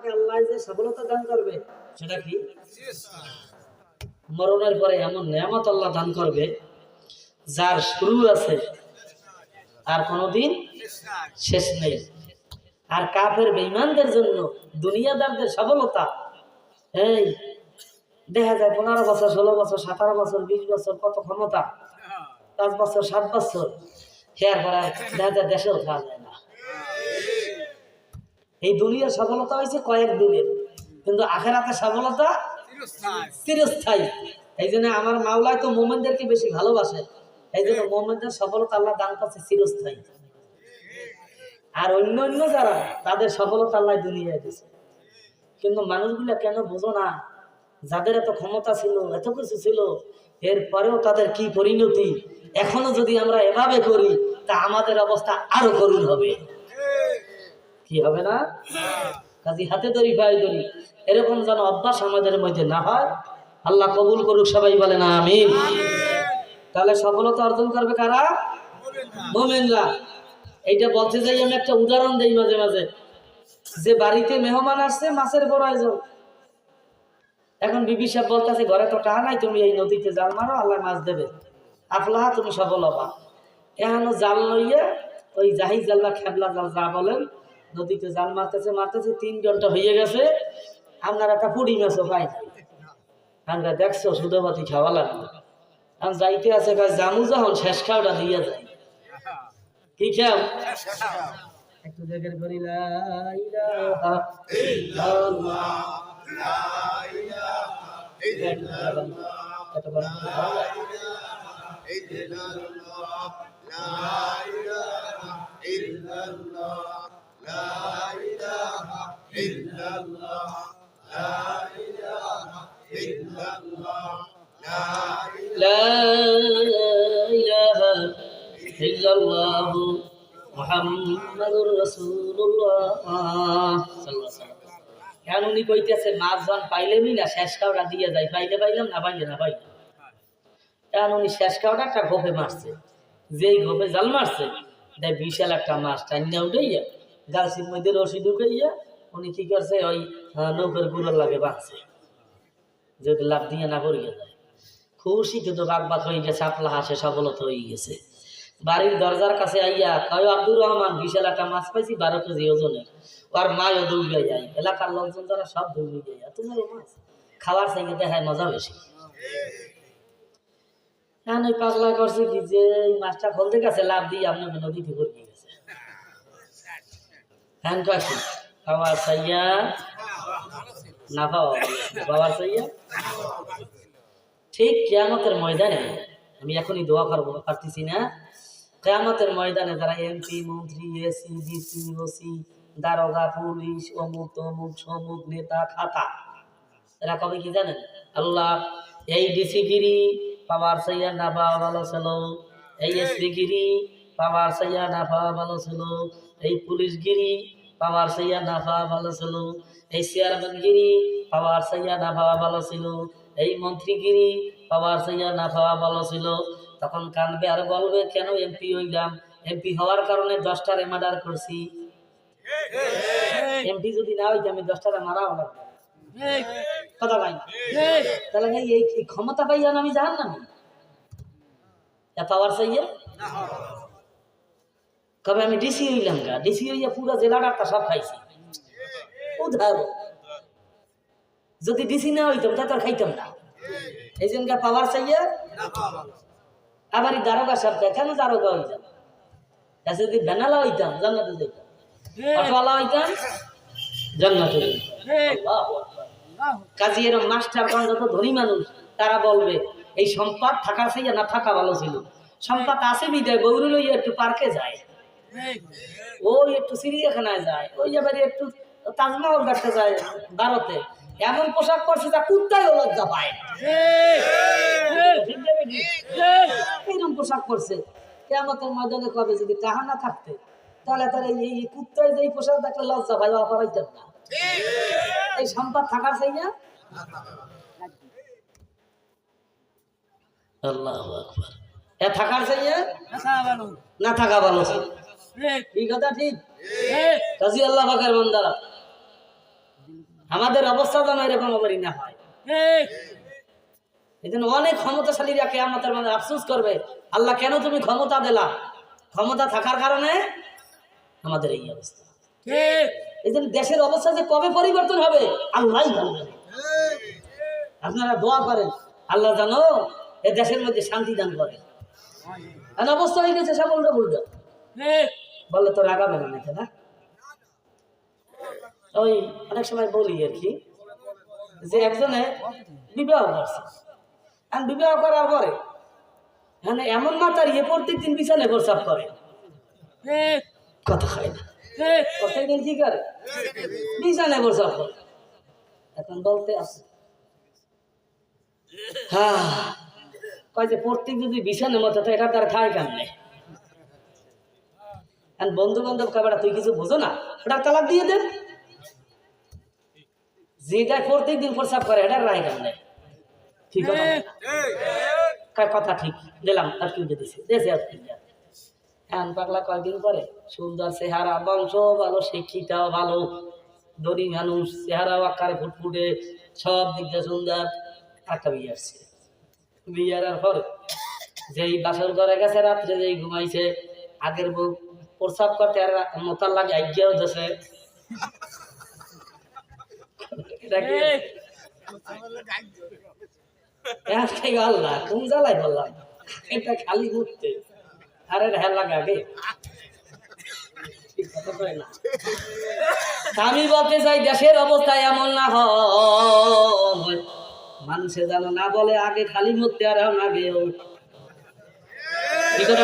আপনাকে আল্লাহ যে সফলতা দান করবে সেটা কি? মরণের পরে এমন নেয়ামত আল্লাহ দান করবে যার শুরু আছে আর কোনোদিন শেষ নেই। আর কাফের বেঈমানদের জন্য দুনিয়াদারদের সফলতা এই দেখা যায় 15 বছর 16 বছর 17 বছর 20 বছর কত ক্ষমতা, 5 বছর 7 বছর হেয়ার পরে দেখা যায় দেশেও খাওয়া যায় না। এই দুনিয়ার সফলতা হয়েছে কয়েক দিনের, কিন্তু আখেরাতের সফলতা চিরস্থায়ী। এই জন্য আমার মাওলায় তো মোমেনদেরকে বেশি ভালোবাসে, এই জন্য মোমেনদের সফলতা আল্লাহ দান করছে চিরস্থায়ী। আর অন্য অন্য যারা তাদের সফলতা আল্লাহ দুনিয়ায় দিয়েছে। কিন্তু মানুষগুলা কেন বোঝো না, যাদের এত ক্ষমতা ছিল এত কিছু ছিল এরপরেও তাদের কি পরিণতি। এখনো যদি আমরা এভাবে করি তা আমাদের অবস্থা আরো করুণ হবে, কি হবে না? কাজী হাতে ধরি পায়ে ধরি এরকম যেন অভ্যাস আমাদের মধ্যে না হয়। আল্লাহ কবুল করুক, সবাই বলে না আমিন। তাহলে সফলতা অর্জন করবে কারা? মুমিনরা। এইটা বলতে যাই আমি একটা উদাহরণ দেই মাঝে মাঝে, যে বাড়িতে মেহমান আসছে মাছের বড় আয়োজন, এখন বিবি সাহেব বলতেছে ঘরে তো টাকা নাই, তুমি এই নদীতে জাল মারো আল্লাহ মাছ দেবে, আফলাহা তুমি সফল হবা। এখনো জাল লইয়ে ওই জাহিজ জাল বা খেবলা জাল যা বলেন নদীতে জাল মারতেছে মারতেছে 3 ঘন্টা হয়ে গেছে, আপনার একটা পুড়ি মাছও পাই নাই। আমরা দেখছো সুদবাতি খাওয়া লাগলো, আর যাইতে আছে জামু যখন শেষ খাওয়াটা দিয়ে যায়, কি খাও একটু দেখের করি লা ইলাহা ইল্লাল্লাহ লা ইলাহা ইল্লাল্লাহ, কত বড় লা ইলাহা ইল্লাল্লাহ লা ইলাহা ইল্লাল্লাহ লা ইলাহা ইল্লাল্লাহ লা ইলাহা ইল্লাল্লাহ লা ইলাহা ইল্লাল্লাহ মুহাম্মাদুর রাসূলুল্লাহ সাল্লাল্লাহু আলাইহি ওয়াসাল্লাম। কেন উনি কইতেছে মাছ জন পাইলেমই না শেষ খাওয়াটা দিয়ে যায়, পাইলে পাইলাম না পাইলে না পাইলাম। কেন উনি শেষ খাওয়াটা একটা গোপে মারছে, যেই গোপে জাল মারছে দেখ বিশাল একটা মাছ টাইনা উঠাইয়া গাছের মধ্যে রশি ঢুকাইয়া উনি কি করছে ওই নৌকার গুলোর লাগে বাঁধছে, যদি লাভ দিয়ে না পড়িয়ে যায়। খুশিতে তো বাক বাক হয়ে গেছে, আপলা হাসে সফলতা হয়ে গেছে। বাড়ির দরজার কাছে আইয়া কয় আব্দুর রহমান বিশাল একটা মাছ পাইছি 12 কেজি ওজনের, আর মায়ও দৌড়িয়ে যায়, এলাকার লোকজন যারা সব দৌড়িয়ে যায়, তোমার মাছ খাওয়ার চাইতে দেখায় মজা বেশি। হ্যাঁ ওই পাগলা করছে কি যে এই মাছটা বলতে গেছে লাভ দিয়ে আপনাকে নদীতে পড়ে গেছে। হ্যাঁ কাকি খাওয়ার চাইয়া না খাওয়া বাবার চাইয়া। ঠিক কিয়ামতের ময়দানে আমি এখনই দোয়া করবো পারতেছি না, কিয়ামতের ময়দানে যারা এমপি মন্ত্রী এসি ডিসি ওসি দারোগা পুলিশ অমুক তমুক সমুক নেতা খাতা, এরা কবে কি জানেন? আল্লাহ এই ডিসি গিরি পাওয়ার চাইয়া না পাওয়া ভালো ছিল, এই এসপি গিরি পাওয়ার চাইয়া না পাওয়া ভালো ছিল, এই পুলিশ গিরি পাওয়ার চাইয়া না পাওয়া ভালো ছিল, এই চেয়ারম্যান গিরি পাওয়ার চাইয়া না পাওয়া ভালো ছিল, এই মন্ত্রীগিরি পাওয়ার চাইয়া না পাওয়া ভালো ছিল। তখন কানবে আর বলবে কেন এমপি হইলাম, এমপি হওয়ার কারণে 10টারে মার্ডার করছি, এমপি যদি না হইতে আমি 10টারে মারাও লাগবে, কথা পাই না। তাহলে এই ক্ষমতা পাইয়া আমি জাহান না পাওয়ার চাইয়া কবে আমি ডিসি হইলাম গা, ডিসি হইয়া পুরো জেলাটা সব খাইছি। উদাহরণ যদি ডিসি না হইতাম তা তো আর খাইতাম না, এই জন্য পাওয়ার চাইয়া। আবার এই দারোগা সাহেব কেন দারোগা হইতাম, যদি বেনালা হইতাম জান্নাতে যাইতাম, অটোওয়ালা হইতাম জান্নাতে যাইতাম। কাজী এরকম মাস্টার যত ধনী মানুষ তারা বলবে এই সম্পদ থাকার চাইয়া না থাকা ভালো ছিল। সম্পদ আছে বিদায় বউরে লইয়া একটু পার্কে যায়, ওই একটু চিড়িয়াখানায় যায়, ওই এবারে একটু তাজমহল দেখতে যায় ভারতে, এমন পোশাক পরছে যা কুত্তায় লজ্জা পায়, এইরকম পোশাক পরছে। কিয়ামতের ময়দানে কবে যদি টাকা না থাকতে তাহলে তার এই কুত্তায় যে পোশাক দেখলে লজ্জা পাই অপরাইতেন না। এই সম্পদ থাকার চাই না, আল্লাহু আকবার, এ থাকার চাই না থাকা ভালো ছিল। এই কথা ঠিক। কাজী আল্লাহ পাকের বান্দারা আমাদের অবস্থা যেন এরকম অবরি না হয়। এই জন্য অনেক ক্ষমতাশালীরা কিয়ামতের মাঠে আফসোস করবে, আল্লাহ কেন তুমি ক্ষমতা দিলা? ক্ষমতা থাকার কারণে আমাদের এই অবস্থা। এই জন্য দেশের অবস্থা যে কবে পরিবর্তন হবে আল্লাহই জানেন। আপনারা দোয়া করেন আল্লাহ জানো এই দেশের মধ্যে শান্তি দান করে। আর অবস্থা হয়ে গেছে সব উল্টো উল্টো। বললে তো রাগাবে না নাকি? না, ওই অনেক সময় বলি আর কি, যে একজনে বিবাহ করছে, আর বিবাহ করার পরে মানে এমন মাতার ইয়ে প্রত্যেক দিন বিছানে প্রস্রাব করে, কথা খায় না, প্রত্যেক দিন কি করে বিছানে প্রস্রাব করে। এখন বলতে আছে হ্যাঁ কয় যে প্রত্যেক যদি বিছানের মতো তো এটা তার খায় কেন নেই। বন্ধু বান্ধব খাবারটা তুই কিছু বোঝো না, ওটা তালাক দিয়ে দেন। যেটা প্রত্যেক দিন প্রস্রাব করে এটার রায় কেন নেই? ঠিক কথা ঠিক দিলাম, আর কি দিছে দেশে এখন পাগলা কয়েকদিন পরে সুন্দর চেহারা, বংশ ভালো, শিক্ষিতাও ভালো, ধনী মানুষ, চেহারা আকারে ফুটফুটে, সব দিক দিয়ে সুন্দর। একটা বিয়ে আসছে, বিয়ের পরে যেই বাসর ঘরে গেছে রাত্রে যেই ঘুমাইছে, আগের বউ প্রস্রাব করতে আর মোতার লাগে আজ্ঞাও দেশে। আল্লাহ কোন জ্বালাই বললাম, এটা খালি ঘুরতে আর এটা হেলা লাগে। আমি বলতে চাই দেশের অবস্থা এমন না হয় মানুষে যেন না বলে আগে খালি মরতে আর আগে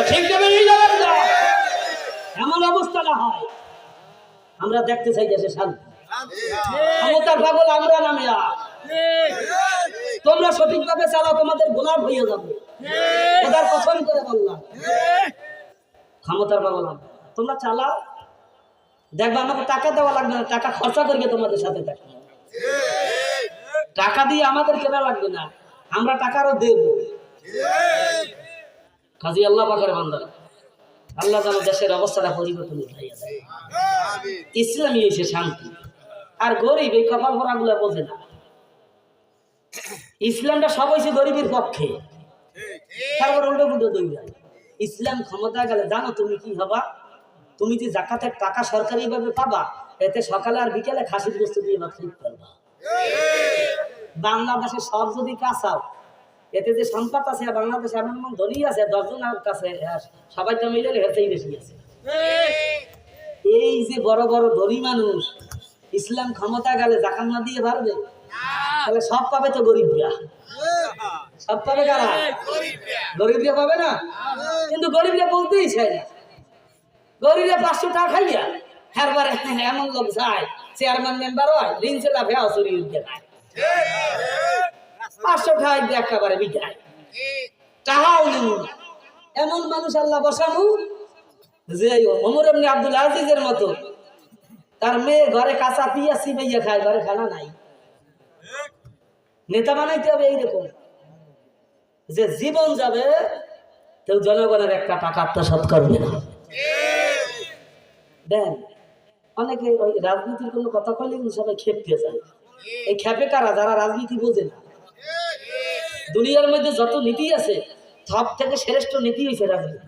ঠিক এমন অবস্থা না হয়। আমরা দেখতে চাই দেশে শান্তি, ক্ষমতার পাগল আমরা নামে। তোমরা সঠিকভাবে চালাও, তোমাদের গোলাম হয়ে যাবে। এটার কসম করে বললাম, ক্ষমতার পাগল তোমরা চালাও, দেখবে আমাকে টাকা দেওয়া লাগবে না, টাকা খরচা করিয়ে তোমাদের সাথে থাকবে। টাকা দিয়ে আমাদের কেনা লাগবে না, আমরা টাকারও দেব। কাজী আল্লাহ পাকের বান্দারা, আল্লাহ যেন দেশের অবস্থাটা পরিবর্তন উঠাইয়া দেয়। ইসলামই হয়েছে শান্তি, আর গরিব এই কপাল ভরা গুলা বোঝে না। ইসলামটা সব হয়েছে গরিবের পক্ষে, তারপর উল্টো উল্টো দৌড়া। ইসলাম ক্ষমতা গেলে জানো তুমি কি হবা? তুমি যে জাকাতের টাকা সরকারি ভাবে পাবা, এতে সকালে আর বিকেলে খাসির গোস্ত দিয়ে ভাত খেতে পারবা। বাংলাদেশে সব যদি কাঁচাও, এতে যে সম্পদ আছে বাংলাদেশে এমন এমন ধনী আছে 10 জনের কাছে, সবাই তো মিলে হেঁটেই বেশি আছে। এই যে বড় বড় ধনী মানুষ, ইসলাম ক্ষমতা গেলে জাকাত না দিয়ে পারবে? তাহলে সব পাবে তো গরিবরা, সব পাবে কারা? গরিবরা পাবে না। কিন্তু গরিবরা বলতেই চায় না। গরিবরা 500 টাকা খাইয়া একবারে এমন লোক যায়, চেয়ারম্যান মেম্বার হয়, ঋণ ছেলা ভেয়া চুরি উঠে খায়, 500 টাকা একেবারে বিঘায় টাকাও নেব। এমন মানুষ আল্লাহ বসানো যে ওমর ইবনে আব্দুল আজিজের মতো, তার মেয়ে ঘরে কাঁচা পিয়া সিমাইয়া খায়, ঘরে খানা নাই। নেতা বানাইতে হবে এইরকম যে জীবন যাবে কেউ জনগণের একটা টাকা আত্মসাৎ করবে না। দেন অনেকে ওই রাজনীতির কোনো কথা কইলে সবাই খেপতে যায়। এই খেপে কারা? যারা রাজনীতি বোঝে না। দুনিয়ার মধ্যে যত নীতি আছে সব থেকে শ্রেষ্ঠ নীতি হয়েছে রাজনীতি।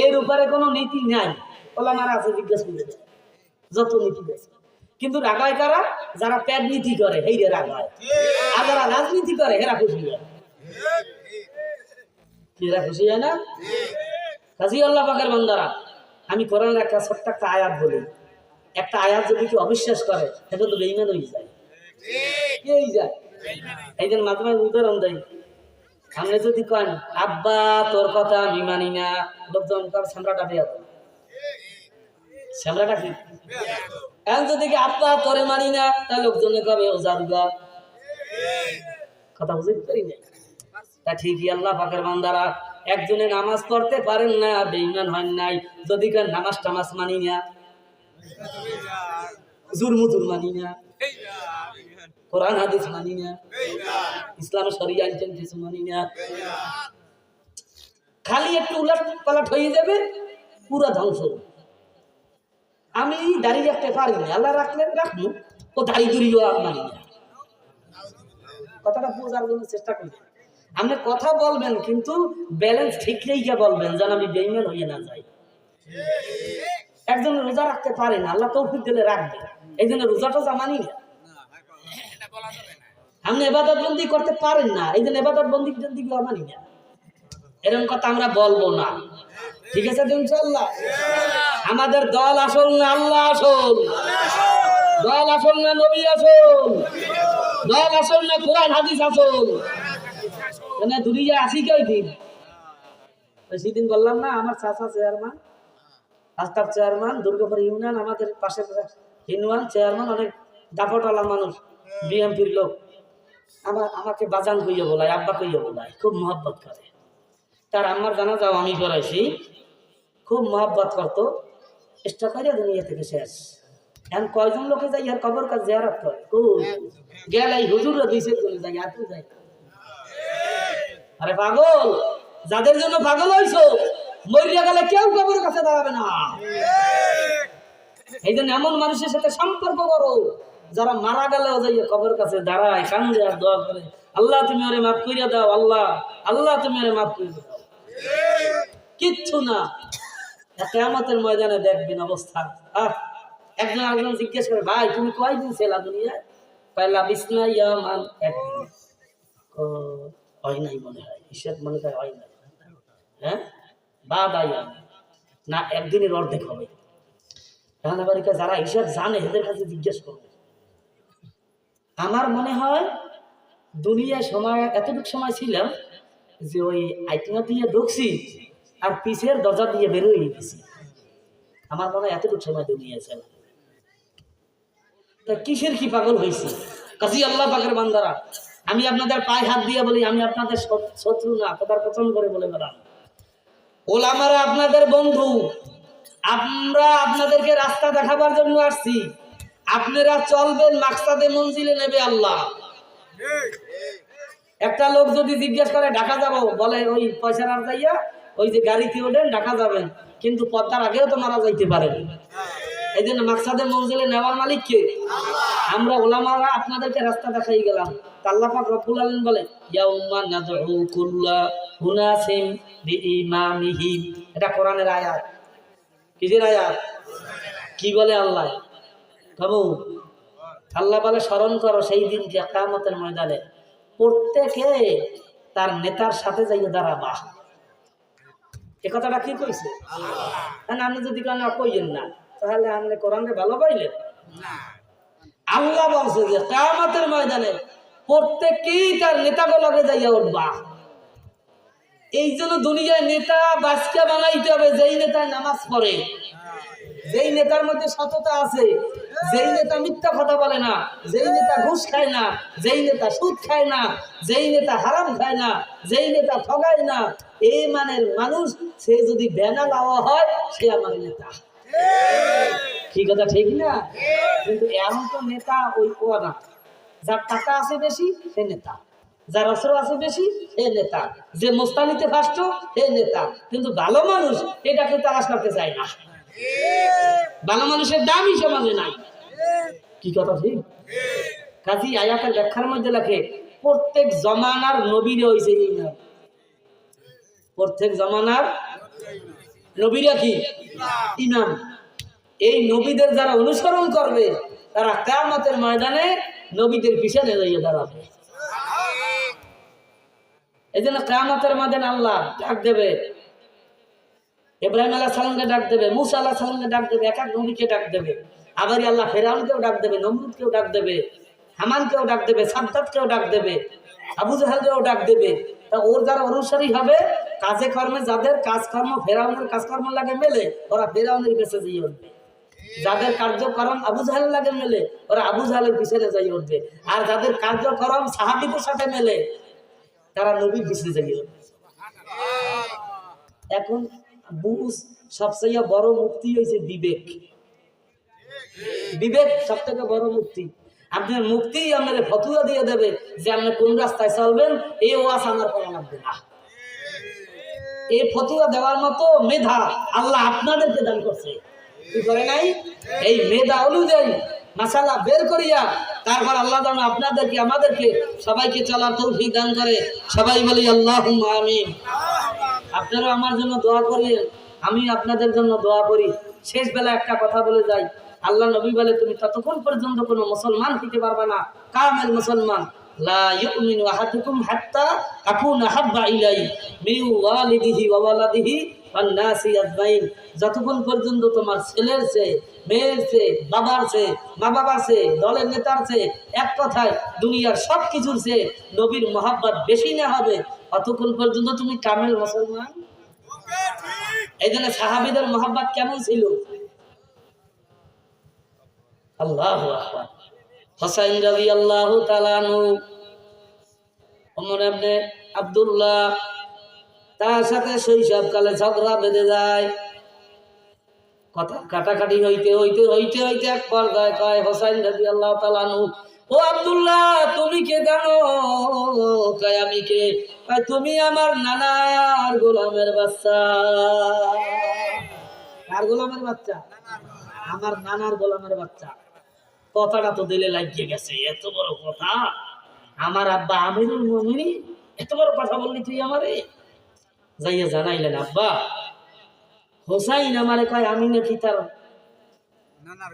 এর উপরে কোনো নীতি নাই, ওলামারা আছে জিজ্ঞেস করে যত নীতি আছে। কিন্তু রাগায় কারা? যারা প্যাড নীতি করে এই রে রাগায়, আর যারা রাজনীতি করে এরা খুশি হয়। এরা খুশি হয় না? কাজী আল্লাহ পাকের বান্দারা, আমি কোরআনের একটা ছোট্ট একটা আয়াত বলি। একটা আয়াত যদি কেউ অবিশ্বাস করে সেটা তো বেঈমান হয়ে যায়। কি হয়ে যায়? এই জন্য মাঝে মাঝে উদাহরণ দেয়। সামনে যদি কন আব্বা তোর কথা আমি মানি না, লোকজন তার সামরাটা দেওয়া তো সামরাটা কি? এখন যদি আব্বা তোরে মানি না, তাহলে লোকজনে কবে ও জারুগা। কথা বুঝতে পারি না। তা ঠিকই আল্লাহ পাকের বান্দারা, একজনে নামাজ পড়তে পারেন না, বেঈমান হন নাই। যদি কেন নামাজ টামাজ মানি না, জুরমুতুর মানি না, কোরআন হাদিস মানি না, ইসলামের শরিয়া আইন কিছু মানি না, খালি একটু উলট পালট হয়ে যাবে, পুরো ধ্বংস। আমি দাঁড়িয়ে রাখতে পারি না, আল্লাহ রাখলেন রাখবো, ও দাড়ি দুড়িও আর মানি না। কথাটা বোঝার জন্য চেষ্টা করি। আপনি কথা বলবেন কিন্তু ব্যালেন্স ঠিক রেখে বলবেন, যেন আমি বেইমান হয়ে না যাই। একজন রোজা রাখতে পারে না, আল্লাহ তৌফিক দিলে রাখবে, এই জন্য রোজাটা জামানি না। আপনি ইবাদত বন্দি করতে পারেন না, এই জন্য ইবাদত বন্দি মানি না, এরকম কথা আমরা বলবো না। ঠিক আছে তো ইনশাআল্লাহ? আমাদের দল আসল না আল্লাহ আসল? দল আসল না নবী আসল? দল আসল না কোরআন হাদিস আসল? মানে দুনিয়া আসি কই দিন? সেদিন বললাম না, আমার চাচা চেয়ারম্যান, আস্তাব চেয়ারম্যান, দুর্গাপুর ইউনিয়ন, আমাদের পাশে ইউনিয়ন চেয়ারম্যান, অনেক দাপটওয়ালা মানুষ, বিএমপির লোক। আমাকে বাজান কইয়া বলায়, আব্বা কইয়া বলায়, খুব মহব্বত করে। তার আম্মার জানাজাও আমি করাইছি, খুব মহব্বত করতো। চেষ্টা করে দুনিয়া থেকে শেষ। এখন কয়জন লোকে যাই আর কবর কাজ জিয়ারত করে, গেল এই হুজুররা দিছে চলে যায়, আর তুই যাই। আরে পাগল, যাদের জন্য পাগল হইছো, মরিয়া গেলে কেউ কবর কাছে দাঁড়াবে না। এই জন্য এমন মানুষের সাথে সম্পর্ক করো যারা মারা গেলেও যাই কবর কাছে দাঁড়ায়, কান্দে আর দোয়া করে, আল্লাহ তুমি ওরে মাফ করিয়া দাও, আল্লাহ আল্লাহ তুমি ওরে মাফ করিয়া দাও। কিচ্ছু না, কিয়ামতের ময়দানে দেখবেন অবস্থা। একজন আরেকজন জিজ্ঞেস করে, ভাই তুমি কয়দিন ছিলা দুনিয়ায়? পয়লা বিসনা ইয়ামান, একদিন। হয় নাই মনে হয়, হিসেব মনে হয় হয় নাই। হ্যাঁ, বাদ আয়াম না, একদিনের অর্ধেক হবে। এখন আবার যারা হিসাব জানে এদের কাছে জিজ্ঞেস করবে। আমার মনে হয় দুনিয়ায় সময় এতটুকু সময় ছিলাম যে ওই আইটিনা দিয়ে ঢুকছি আর পিছের দরজা দিয়ে বেরোয় গেছি। আমার মনে হয় এতটুকু সময় দুনিয়া ছিল। তা কিসের কি পাগল হয়েছি? কাজী আল্লাহ পাকের বান্দারা, আমি আপনাদের পায়ে হাত দিয়ে বলি, আমি আপনাদের শত্রু না, কথার পছন্দ করে বলে বেড়ান। ওলামারা আপনাদের বন্ধু, আমরা আপনাদেরকে রাস্তা দেখাবার জন্য আসছি। আপনারা চলবেন, মাকসাদে মঞ্জিলে নেবে আল্লাহ। একটা লোক যদি জিজ্ঞেস করে ঢাকা যাবো, বলে ওই পয়সা না যাইয়া ওই যে গাড়িতে ওঠেন ঢাকা যাবেন, কিন্তু পদ্মার আগেও তো মারা যাইতে পারেন। এই জন্য মাকসাদে মঞ্জিলে নেওয়ার মালিক কে? আমরা ওলামারা আপনাদেরকে রাস্তা দেখাই গেলাম। আল্লাহ পাক রব্বুল আলামিন বলে, ইয়াউমা নাদউ কুল্লা উনাসিন বিইমামিহিম। এটা কোরআনের আয়াত। কিসের আয়াত? কি বলে আল্লাহ? বাবু, আল্লাহ বলে স্মরণ করো সেই দিন যে কিয়ামতের ময়দানে প্রত্যেকে তার নেতার সাথে যাইয়ে দাঁড়াবা। এ কথাটা কি কইছে? আপনি যদি কেন কইলেন না, তাহলে আপনি কোরআনে ভালো পাইলেন না। আল্লাহ বলছে যে কিয়ামতের ময়দানে প্রত্যেকেই তার নেতাগুলোকে যাইয়া উঠবা। এই জন্য দুনিয়ায় নেতা বাসকা বানাইতে হবে যেই নেতায় নামাজ পড়ে, যেই নেতার মধ্যে সততা আছে, যেই নেতা মিথ্যা কথা বলে না, যেই নেতা ঘুষ খায় না, যেই নেতা সুদ খায় না, যেই নেতা হারাম খায় না, যেই নেতা ঠগায় না, এই মানের মানুষ সে যদি ব্যানা লাওয়া হয় সে আমার নেতা। কি কথা ঠিক না? কিন্তু এমন তো নেতা ওই না, যার টাকা আছে বেশি সে নেতা, যার অস্ত্র আছে বেশি সে নেতা, যে মোস্তানিতে ফাস্ট সে নেতা। কিন্তু ভালো মানুষ এটাকে তালাশ করতে চায় না। ভালো মানুষের দামই সমাজে নাই। কি কথা ঠিক? কাজী আয়াতের ব্যাখ্যার মধ্যে লেখে, প্রত্যেক জমানার নবীর হইছে ইমাম। প্রত্যেক জমানার নবীরা কি? ইমাম। এই নবীদের যারা অনুসরণ করবে তারা কিয়ামতের ময়দানে নবীদের পিছনে যাইয়ে দাঁড়াবে। এই জন্য কিয়ামতের ময়দানে আল্লাহ ডাক দেবে, ইব্রাহিম আলাইহিস সালামকে ডাক দেবে, মুসা আলাইহিস সালামকে ডাক দেবে, এক এক নবীকে ডাক দেবে। আবার আল্লাহ ফেরাউনকেও ডাক দেবে, নমরুদকেও ডাক দেবে, হামানকেও ডাক দেবে, সাদ্দাতকেও ডাক দেবে, আবু জাহেলকেও ডাক দেবে। তা ওর যারা অনুসারী হবে, কাজে কর্মে যাদের কাজকর্ম ফেরাউনের কাজকর্ম লাগে মেলে, ওরা ফেরাউনের কাছে যাই উঠবে। যাদের কার্যক্রম আবু জাহেল লাগে মেলে, ওরা আবু জাহেলের পিছনে যাই উঠবে। আর যাদের কার্যক্রম সাহাবীদের সাথে মেলে, তারা নবীর পিছনে যাই উঠবে। এখন বুঝ সবচেয়ে বড় মুক্তি হয়েছে বিবেক। বিবেক সব থেকে বড় মুক্তি। আপনার মুক্তি আপনার ফতুয়া দিয়ে দেবে যে আপনি কোন রাস্তায় চলবেন, এই ওয়াজ আমার করা লাগবে না। এই ফতুয়া দেওয়ার মতো মেধা আল্লাহ আপনাদেরকে দান করছে, কি করে নাই? এই মেধা অনুযায়ী মাসালা বের করিয়া তারপর আল্লাহ যেন আপনাদেরকে আমাদেরকে সবাইকে চলার তৌফিক দান করে। সবাই বলি আল্লাহুম্মা আমিন। আপনারা আমার জন্য দোয়া করিয়েন, আমি আপনাদের জন্য দোয়া করি। শেষ বেলা একটা কথা বলে যাই, আল্লাহ নবী বলে তুমি ততক্ষণ পর্যন্ত কোনো মুসলমান হতে পারবে না, কামেল মুসলমান, লা ইউমিনু আহাদুকুম হাত্তা আকুনা হাব্বা ইলাই মিন ওয়ালিদিহি ওয়া ওয়ালাদিহি ওয়ান নাসি আজমাইন। যতক্ষণ পর্যন্ত তোমার ছেলের চেয়ে, মেয়ের চেয়ে, বাবার চেয়ে, মা বাবার চেয়ে, দলের নেতার চেয়ে, এক কথায় দুনিয়ার সব কিছুর চেয়ে নবীর মহাব্বত বেশি না হবে, অতক্ষণ পর্যন্ত তুমি কামেল মুসলমান। এই জন্য সাহাবীদের মহাব্বত কেমন ছিল? আল্লাহু আকবার। হুসাইন রাদিয়াল্লাহু তাআলা আনহু, ওমর ইবনে আব্দুল্লাহ, তার সাথে শৈশবকালে ঝগড়া বেঁধে যায়, কথা কাটাকাটি হইতে হইতে হইতে হইতে এক পর্যায়ে কয় হুসাইন রাদিয়াল্লাহু তাআলা আনহু, ও আব্দুল্লাহ তুমি কে জানো? কয় আমি কে? কয় তুমি আমার নানার গোলামের বাচ্চা। কার গোলামের বাচ্চা? আমার নানার গোলামের বাচ্চা। কথাটা তো দিলে লাগিয়ে গেছে, এত বড় কথা! আমার আব্বা আমিরুল মুমিনিন এত বড় কথা বললি তুই আমারে? যাইয়া জানাইলেন আব্বা হুসাইন আমারে কয় আমি নাকি তার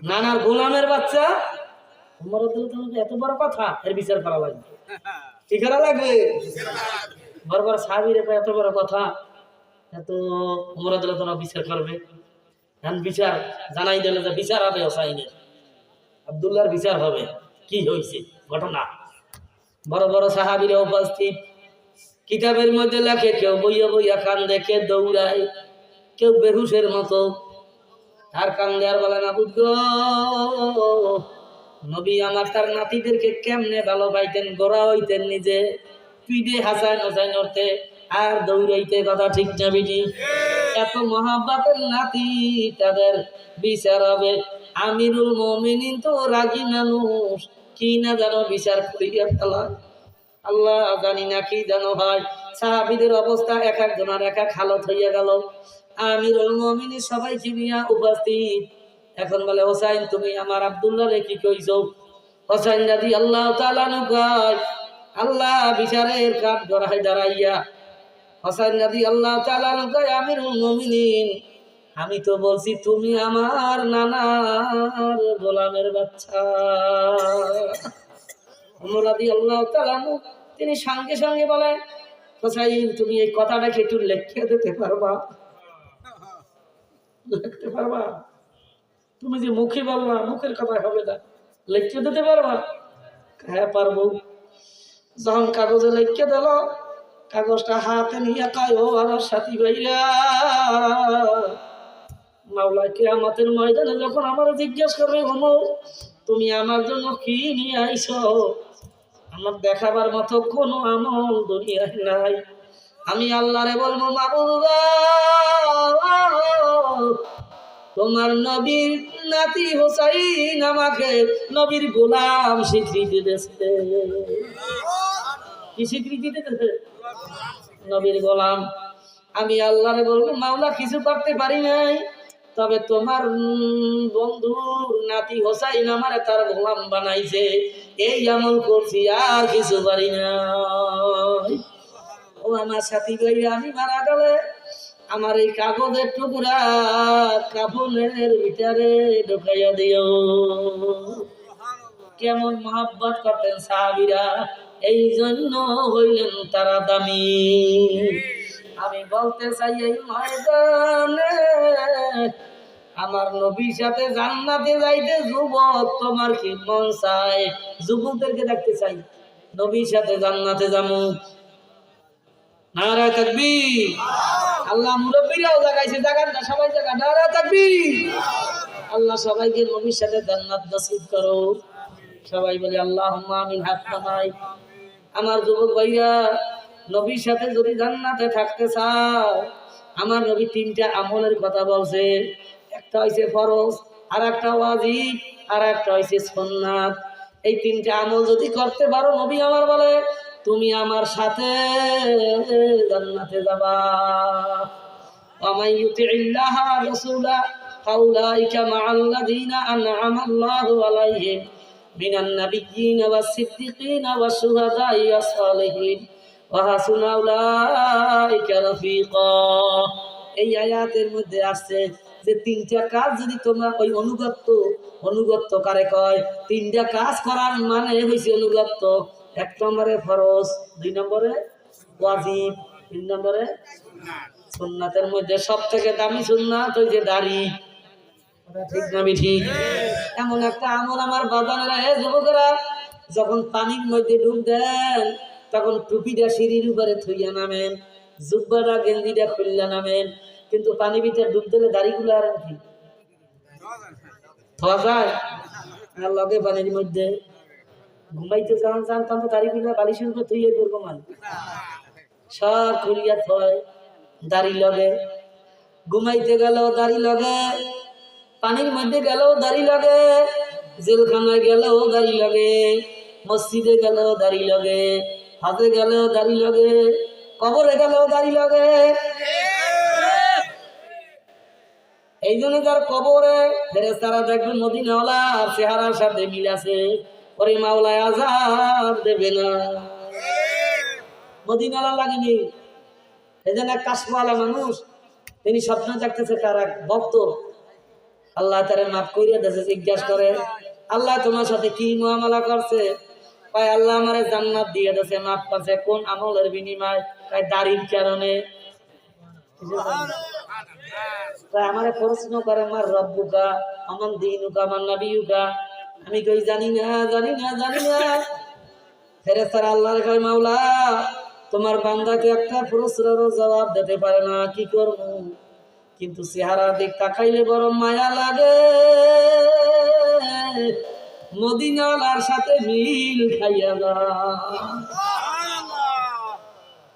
নানার গোলামের বাচ্চা। উমর রাদিয়াল্লাহু এত বড় কথা, এর বিচার করা লাগবে। কি করা লাগবে? বারবার সাহাবীরা কয় এত বড় কথা, এত উমর রাদিয়াল্লাহু বিচার করবে। এখন বিচার জানাই দিলে যে বিচার হবে হুসাইনের, আব্দুল্লাহর বিচার হবে। কি হয়েছে ঘটনা? বড় বড় সাহাবীরা উপস্থিত, কিতাবের মধ্যে লেখে কেউ বইয়া বইয়া কান্দে, কেউ দৌড়ায়, কেউ বেহুশের মতো। আর কান্দে আর বলে না বুঝ নবী আমার তার নাতিদেরকে কেমনে ভালো পাইতেন, গোড়া হইতেন নিজে, পিঠে হাসান হাসান করতে আর দৌড়াইতে, কথা ঠিক না বেটি? এত মহাব্বতের নাতি, তাদের বিচার হবে। আমিরুল মুমিনিন তো রাগী মানুষ, কি না জানো বিচার করিয়া ফেলা। আল্লাহ জানি না কি জানো হয়। সাহাবীদের অবস্থা এক একজনের এক এক হালত হইয়া গেল। আমিরুল মুমিনিন সবাইকে নিয়ে উপস্থিত। এখন বলে হোসাইন তুমি আমার আব্দুল্লাহ রে কি কইছো? হোসাইন রাদিয়াল্লাহু তাআলা আনহু কয় আল্লাহ বিচারের কাঠ গড়ায় দাঁড়াইয়া। হোসাইন রাদিয়াল্লাহু তাআলা আনহু কয় আমিরুল মুমিনিন আমি তো বলছি তুমি আমার নানার গোলামের বাচ্চা। ওমর রাদিয়াল্লাহু তাআলা আনহু তিনি সঙ্গে সঙ্গে বলে হোসাইন তুমি এই কথাটাকে একটু লিখে দিতে পারবা? লিখতে পারবা? তুমি যে মুখে বললা, মুখের কথা হবে না, লিখে দিতে পারবা? হ্যাঁ পারবো। যখন কাগজে লিখে দিল, কাগজটা হাতে নিয়ে কয় ও আমার সাথী ভাইরা, মাওলা কিয়ামতের ময়দানে যখন আমার জিজ্ঞেস করবে ওমর তুমি আমার জন্য কি নিয়ে আইছো, আমার দেখাবার মতো কোনো আমল দুনিয়ায় নাই। আমি আল্লাহরে বলবো মাবুদ তোমার নবীর নাতি হোসাইন আমাকে নবীর গোলাম স্বীকৃতি দিয়েছে। কি স্বীকৃতি দিতেছে? নবীর গোলাম। আমি আল্লাহরে বলবো মাওলা কিছু করতে পারি নাই, তবে তোমার বন্ধুর নাতি হোসাইন আমারে তার গোলাম বানাইছে, এই আমল করছি, আর কিছু পারি না। ও আমার সাথী ভাই আমি মারা গেলে আমার এই কাগজের টুকরা কাফনের ভিতরে ঢুকাইয়া দিও। কেমন মহব্বত করতেন সাহাবীরা, এই জন্য হইলেন তারা দামি। আমি বলতে চাই এই ময়দানে আমার নবীর সাথে জান্নাতে যাইতে যুবক তোমার কি মন চায়? যুবকদেরকে দেখতে চাই নবীর সাথে জান্নাতে যাবো। নারায়ে তাকবীর। আল্লাহ মুরব্বিরাও জাগাইছে, জাগান না সবাই জাগা, নারায়ে তাকবীর। আল্লাহ সবাইকে নবীর সাথে জান্নাত নসিব করো। সবাই বলে আল্লাহুম্মা আমিন। হাত নামাই। আমার যুবক ভাইরা নবীর সাথে যদি জান্নাতে থাকতে চাও, আমার নবী তিনটা আমলের কথা বলছে। একটা হইছে ফরজ, আর একটা ওয়াজিব, আর একটা হইছে সুন্নাত। এই তিনটা আমল যদি করতে পারো নবী আমার বলে তুমি আমার সাথে জান্নাতে যাবা। ওয়া মান ইউতিইল্লাহ ওয়া রাসূলা ফাউলাইকা মাআল্লাযীনা আন'আমাল্লাহু আলাইহিম মিনান নাবিয়্যিনা ওয়াস-সিদ্দীকিনা ওয়াশ-শুহাদা'i ওয়াস-সালিহিন ওয়া হাসুনা উলাইকা রাফীকা। এই আয়াতের মধ্যে আছে যে তিনটা কাজ যদি তোমরা ওই অনুগত্য কারে কয়, তিনটা কাজ করার মানে হইছে অনুগত্য। এক নম্বরে ফরজ, দুই নম্বরে ওয়াজিব, তিন নম্বরে সুন্নাতের মধ্যে সবথেকে দামি সুন্নাত ওই যে দাড়ি। ঠিক না ঠিক? এমন একটা আমল আমার বাজানেরা, যুবকেরা, যখন পানির মধ্যে ডুব দেন তখন টুপিটা সিঁড়ির উপরে থইয়া নামেন, জুব্বাটা গেঞ্জিটা খুললা নামেন, কিন্তু পানি ভিতরে ডুব দিলে দাড়িগুলো আর কি থোয়া যায় আর লগে পানির মধ্যে ঘুমাইতে যখন চান তখন দাড়িগুলো বালিশের উপর থইয়া করবো মান সব খুলিয়া থয়, দাড়ি লগে। ঘুমাইতে গেল দাড়ি লগে, পানির মধ্যে গেল দাড়ি লগে, জেলখানায় গেল দাড়ি লগে, মসজিদে গেল দাড়ি লগে, হাতে গেল দাড়ি লগে, কবরে গেল দাড়ি লগে। এই জন্য তার কবরে ফেরেশতারা দেখবে মদিনাওয়ালা আর চেহারার সাথে মিল আছে, ওরে মাওলায় আযাব দেবে না। মদিনাওয়ালা লাগেনি। এই জন্য এক কাশওয়ালা মানুষ, তিনি স্বপ্ন দেখতেছে তার এক ভক্ত আল্লাহ তারে মাফ করিয়া দিয়েছে। জিজ্ঞাসা করে, আল্লাহ তোমার সাথে কি মুআমালা করছে? কয়, আল্লাহ আমারে জান্নাত দিয়ে দিয়েছে, মাফ করছে। কোন আমলের বিনিময়? কয়, দাড়ির কারণে। আমারে প্রশ্ন করে, আমার রব্বুকা আমান দীনুকা আমান নবিয়ুকা। আমি কই জানি না। ফেরেশতারা আল্লাহর কয়, মাওলা তোমার বান্দাকে একটা প্রশ্নেরও জবাব দিতে পারে না, কি করব? কিন্তু চেহারার দিক তাকাইলে বড় মায়া লাগে, মদিনার সাথে মিল খাইয়া না।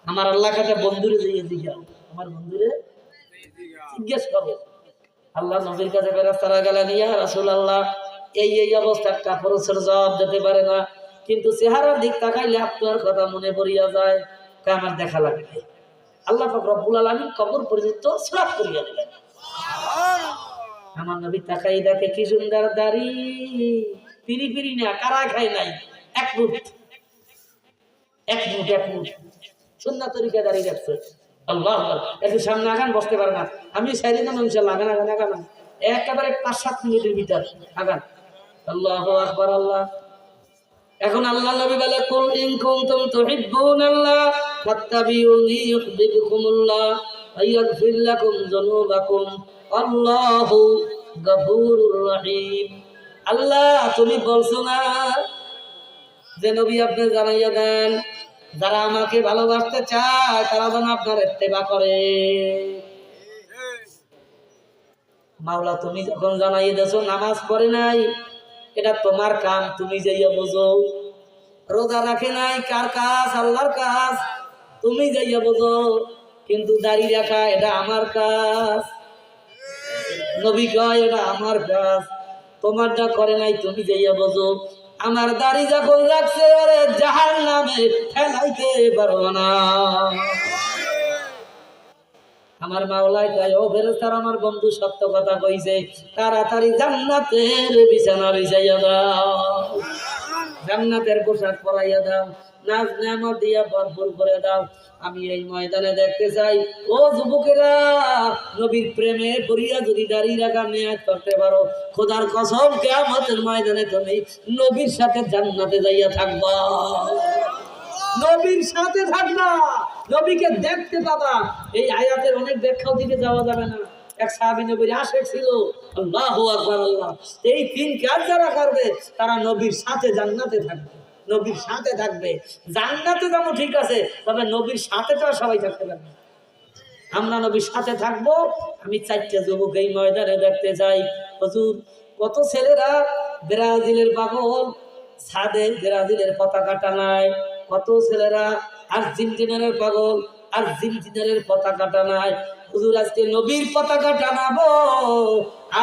আমার আল্লাহ কাছে বন্ধুরে জিজ্ঞাসা, আমার বন্ধুরে জিজ্ঞেস করো। আল্লাহ নবীর কাছে ফেরেশতারা গেলেন, ইয়া রাসূলুল্লাহ, এই অবস্থা একটা প্রশ্নের জবাব দিতে পারে না, কিন্তু চেহারার দিক তাকাইলে আপনার কথা মনে পড়িয়া যায়, আমার দেখা লাগবে। আল্লাহ পাক রব্বুল আলামিন কবর পর্যন্ত সুরাত করিয়া দিলেন। আমার নবী তাকাই দেখে কি সুন্দর দাড়ি, পিরি না, কারা খায় নাই, এক মুঠ সুন্নাত তরিকা দাঁড়িয়ে রাখছে। আল্লাহ একটু সামনে আগান, বসতে পারে না। আমি সাইডে না ইনশাআল্লাহ, আগান একেবারে 5-7 মিনিটের ভিতর আগান। আল্লাহু আকবার। আল্লাহ এখন আল্লাহ নবী বলে, কুল ইন কুনতুম তুহিব্বুনাল্লাহ ফাত্তাবিউনি ইউহিব্বুকুমুল্লাহ ওয়া ইয়াগফির লাকুম যুনুবাকুম আল্লাহু গফুরুর রহিম। আল্লাহ তুমি বলছো না যে নবী আপনি জানাইয়া দেন, যারা আমাকে ভালোবাসতে চায় তারা যেন আপনার ইত্তেবা করে। মাওলা তুমি যখন জানাইয়া দেছো নামাজ পড়ে নাই, এটা তোমার কাম, তুমি যাইয়া বোঝো। রোজা রাখে নাই, কার কাজ? আল্লাহর কাজ, তুমি যাইয়া বোঝো। কিন্তু দাড়ি রাখা এটা আমার কাজ, নবী কয় এটা আমার কাজ, তোমারটা করে নাই, তুমি যাইয়া বোঝো। আমার দাড়ি যখন রাখছে, ওরে জাহান্নামে ফেলাইতে পারবো না। আমার মাওলাই কয়, ও ফেরেশতারা, আমার বন্ধু সত্য কথা কইছে, তাড়াতাড়ি জান্নাতের বিছানা বিছাইয়া দাও, জান্নাতের পোশাক পরাইয়া দাও, নাজ নেয়ামত দিয়া ভরপুর করে দাও। আমি এই ময়দানে দেখতে চাই, ও যুবকেরা, নবীর প্রেমে পড়িয়া যদি দাঁড়িয়ে রাখা নিয়াত করতে পারো, খোদার কসম কিয়ামতের ময়দানে তুমি নবীর সাথে জান্নাতে যাইয়া থাকবা, নবীর সাথে থাকবা, নবীকে দেখতে পাবা। এই আয়াতের অনেক ব্যাখ্যাও দিকে যাওয়া যাবে না। এক সাহাবী নবীর আশিক ছিল। আল্লাহু আকবার। আল্লাহ এই 3 কাজ যারা করবে তারা নবীর সাথে জান্নাতে থাকবে, নবীর সাথে থাকবে। জান্নাতে যাবো ঠিক আছে, তবে নবীর সাথে তো সবাই থাকতে পারবে। আমরা নবীর সাথে থাকবো। আমি 4টা যুবক এই ময়দানে দেখতে চাই। হুজুর, কত ছেলেরা ব্রাজিলের পাগল, ছাদে ব্রাজিলের পতাকা টানায়, কত ছেলেরা আর্জেন্টিনার পাগল, আর্জেন্টিনার পতাকা টানায়। হুজুর, আজকে নবীর পতাকা টানাবো,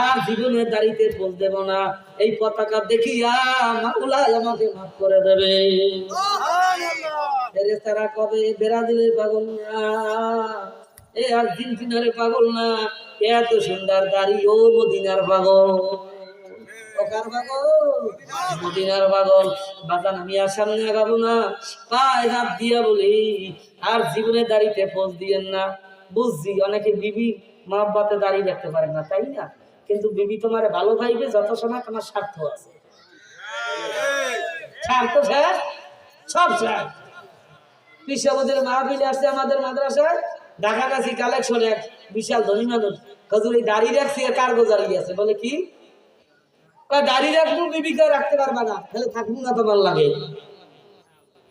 আর জীবনে দাঁড়িতে পোজ দেব না। এই পতাকা দেখিয়া মাওলা আমাকে মাফ করে দেবে। ফেরেশতারা কবে ব্রাজিলের পাগল না, এই আর্জেন্টিনার পাগল না, এত সুন্দর দাড়ি ও মদিনার পাগল, ওকার পাগল, মদিনার পাগল। বাজান আমি আর সামনে আগাবো না, পায়ে হাত দিয়া বলি আর জীবনে দাড়িতে পোজ দিয়েন না। বুঝছি অনেকে বিবি মহব্বতে দাঁড়িয়ে রাখতে পারে না, তাই না? কিন্তু বিবি তোমার ভালো ভাইবে যত সময় তোমার স্বার্থ আছে। স্বার্থ শেষ, সব শেষ। কৃষকদের মাহফিলে আসছে আমাদের মাদ্রাসায়, ঢাকাগাছি কালেকশন এক বিশাল ধনী মানুষ, হুজুর এই দাঁড়িয়ে রাখছি আর কার গোজারি আছে, বলে কি দাঁড়িয়ে রাখবো, বিবিকে রাখতে পারবা না, তাহলে থাকবো না তোমার লাগে,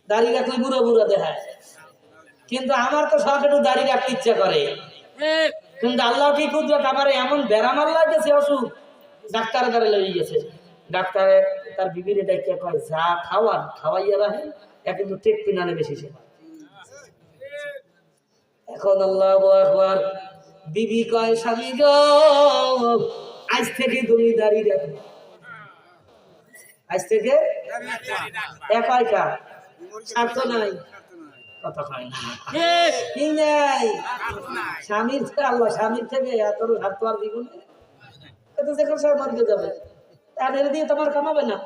দাঁড়িয়ে রাখলে বুড়ো বুড়ো দেখায়। কিন্তু আমার তো সব একটু দাঁড়িয়ে রাখতে ইচ্ছা করে, কিন্তু আল্লাহ কি কুদরত, আমার এমন ব্যারাম আল্লাহ গেছে অসুখ, ডাক্তারের দ্বারা লেগে গেছে। ডাক্তারে তার বিবির ডাক্তার কয় যা খাওয়ান খাওয়াইয়া রাখেন, কিন্তু টেক পিনানে বেশি সে। এখন আল্লাহু আকবার, বিবি কয় স্বামী গো আজ থেকে তুমি দাঁড়িয়ে রাখো, আজ থেকে একা একা, স্বার্থ নাই, কথা হয় না, কি নাই স্বামীর থেকে, আল্লাহ স্বামীর থেকে এত স্বার্থ আর দ্বিগুণ, এত যেখানে সব মরতে যাবে, তাদের দিয়ে তোমার কামাবে না,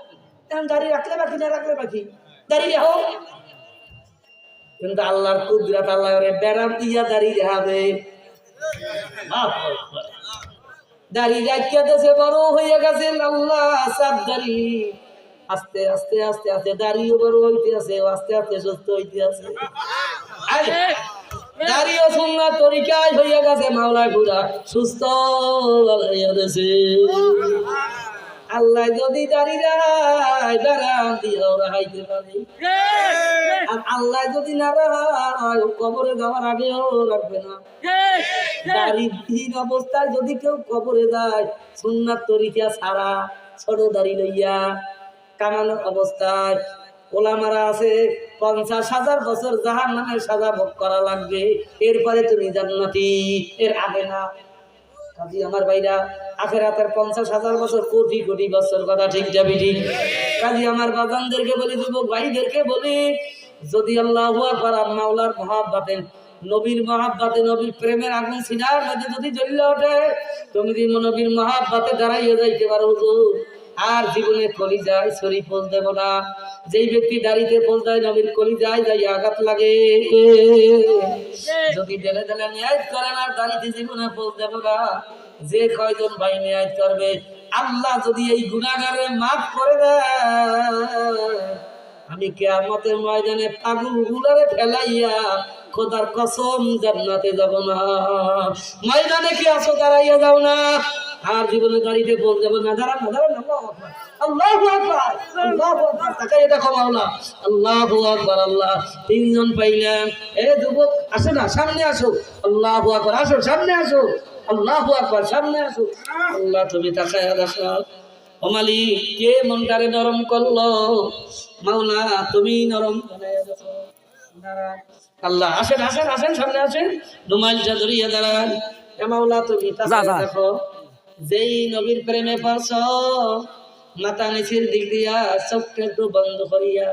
এখন দাঁড়িয়ে রাখলে বাকি না রাখলে বাকি, দাঁড়িয়ে রাখো। কিন্তু আল্লাহর কুদরত, আল্লাহ ব্যারাম দিয়া দাঁড়িয়ে রাখবে, দাঁড়িয়ে রাখিয়া দেশে বড় হয়ে গেছে আল্লাহ সাত দাঁড়ি, আস্তে আস্তে আস্তে আস্তে দাঁড়িয়ে বড় হইতে আছে, আস্তে আস্তে সুস্থ হইতে আছে, দাঁড়িয়ে সুন্নাত তরিকায় হইয়া গেছে, মাওলায় পুরা সুস্থ হইয়া গেছে। আল্লাহ যদি দাঁড়িয়ে ব্যারাম দিয়েও রাখাইতে পারে, আর আল্লাহ যদি না রাখায় কবরে যাওয়ার আগেও রাখবে না। দাড়িহীন অবস্থায় যদি কেউ কবরে যায়, সুন্নাত তরিকা ছাড়া ছোট দাড়ি লইয়া কামানোর অবস্থায়, ওলামারা আছে 50,000 বছর জাহান্নামের সাজা ভোগ করা লাগবে, এরপরে তুমি জান্নাতি, এর আগে না। কাজী আমার ভাইরা, আখিরাতের 50,000 বছর কোটি কোটি বছর, কথা ঠিক যাবে ঠিক। কাজী আমার বাজানদেরকে বলি, যুবক ভাইদেরকে বলি, যদি আল্লাহু আকবার মাওলার মহব্বতে, নবীর মহব্বতে, নবীর প্রেমের আগুন সিনার মধ্যে যদি জ্বলে ওঠে, তুমি যদি নবীর মহব্বতে দাঁড়াইয়া যাইতে পারো হুজুর, আর জীবনে কলিজায় ছড়ি পোজ দেব না। যেই ব্যক্তি দাড়িতে পোজ দেয়, নবীর কলিজায় যাই আঘাত লাগে। যদি দেলে দেলে নিয়াত করেন আর দাড়িতে জীবনে পোজ দেব না, যে কয়জন ভাই নিয়াত করবে, আল্লাহ যদি এই গুনাহগারে মাফ করে দেয়, আমি কিয়ামতের ময়দানে পাগল গুলারে ফেলাইয়া খোদার কসম জান্নাতে যাব না। ময়দানে কি আসো, দাঁড়াইয়া যাও না, আর জীবনে দাঁড়িয়ে বল যাব না, দাঁড়ান না, দাঁড়ান না, আল্লাহু আকবার, আল্লাহু আকবার, তাকাইয়া দেখো মাওলা, আল্লাহু আকবার। আল্লাহ তিনজন পাইলাম, এ যুবক আসো না, সামনে আসো, আল্লাহু আকবার, আসো সামনে আসো, আল্লাহু আকবার, সামনে আসো। আল্লাহ তুমি তাকাইয়া দেখো, ও মালিক কে মনটারে নরম করলো, মাওলা তুমি নরম বানাইয়া দেখো। দাঁড়ান আল্লাহ, আসেন আসেন আসেন, সামনে আসেন, রুমালটা ধরিয়া দাঁড়ান। এ মাওলা তুমি তাকাইয়া দেখো, যেই নবীর প্রেমে পড়ছ, মাথা নিচের দিক দিয়া চোখটা একটু বন্ধ করিয়া